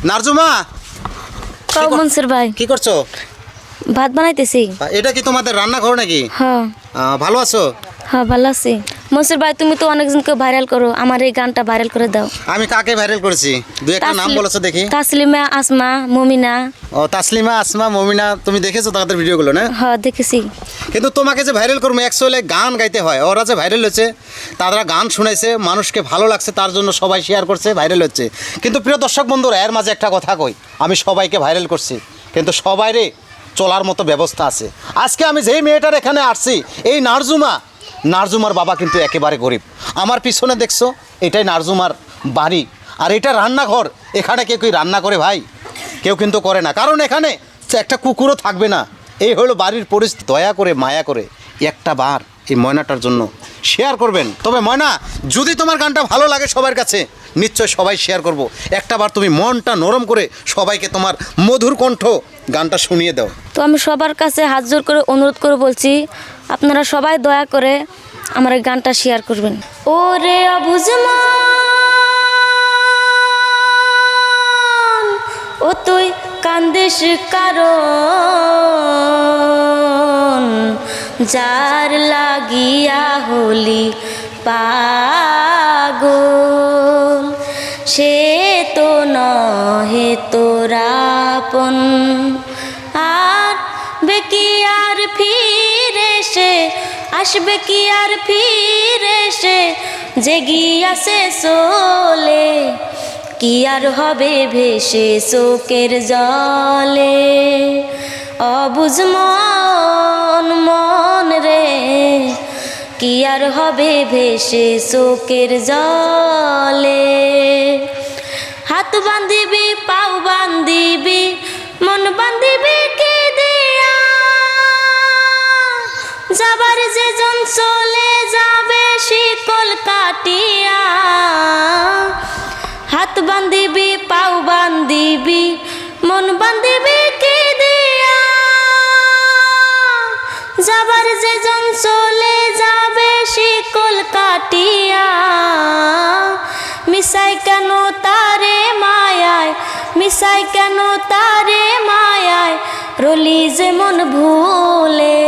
নারজুমা, কও মনসুর ভাই, কি করছো? ভাত বানাইতেছি। এটা কি তোমাদের রান্নাঘর নাকি? হ্যাঁ ভালো আছো? হ্যাঁ ভালো আছি। মনসুর ভাই, তুমি তো অনেকজনকে ভাইরাল করো, আমার এই গানটা ভাইরাল করে দাও। আমি কাকে ভাইরাল করেছি? দুই একটা নাম বলেছো দেখি। তাসলিমা, আসমা, মমিনা। ও তাসলিমা, আসমা, মমিনা, তুমি দেখেছো তাদের ভিডিওগুলো না? হ্যাঁ দেখেছি। কিন্তু তোমাকে যে ভাইরাল করবো অ্যাকচুয়ালি গান গাইতে হয়। ওরা যে ভাইরাল হচ্ছে, তারা গান শুনেছে, মানুষকে ভালো লাগছে, তার জন্য সবাই শেয়ার করছে, ভাইরাল হচ্ছে। কিন্তু প্রিয় দর্শক বন্ধুরা, এর মাঝে একটা কথা কই, আমি সবাইকে ভাইরাল করছি, কিন্তু সবাইরে চলার মতো ব্যবস্থা আছে। আজকে আমি যেই মেয়েটার এখানে আসছি, এই নারজুমার বাবা কিন্তু একেবারে গরিব। আমার পিছনে দেখছো, এটাই নারজুমার বাড়ি, আর এটা রান্নাঘর। এখানে কেউ রান্না করে ভাই? কেউ কিন্তু করে না, কারণ এখানে একটা কুকুরও থাকবে না। এই হলো বাড়ির পরিস্থিতি। দয়া করে, মায়া করে একটা বার এই ময়নাটার জন্য শেয়ার করবেন। তবে ময়না, যদি তোমার গানটা ভালো লাগে সবার কাছে, নিশ্চয় সবাই শেয়ার করব। একটা বার তুমি মনটা নরম করে সবাইকে তোমার মধুর কণ্ঠ গানটা শুনিয়ে দাও। তো আমি সবার কাছে হাত জোর করে অনুরোধ করে বলছি, আপনারা সবাই দয়া করে আমার এই গানটা শেয়ার করবেন। ওরে অবুঝ মন, ও তুই কান্দিস কারণ, যার লাগিয়া হলি পাগল, সে তো নহে তোরাপন। আর বেকি আর ফিরে সে, আসবে কি আর ফিরে সে, জেগিয়াছে চলে, কি আর হবে ভেসে চোখের জলে। অবুঝ মন, মন রে, কি আর হবে ভেসে চোখের জলে। হাত বান্ধিবি, পাও বান্ধিবি, মন বান্ধিবি কে দিয়া, যাবার যে জন চলে যাবে শিকল কাটিয়া। হাত বান্ধিবি, পাও বান্ধিবি, মন বান্ধিবি কে দিয়া, যাবার যে জন চলে যাবে শিকল কাটিয়া। মিশাই কেন তারে মায়ায়, মিশাই কেন তারে মায়ায়, রলি যে মন ভুলে,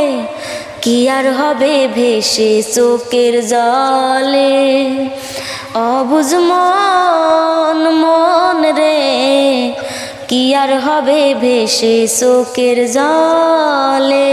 কি আর হবে ভেসে চোখের জলে। অবুঝ মন, মন রে, কি আর হবে ভেসে চোখের জলে।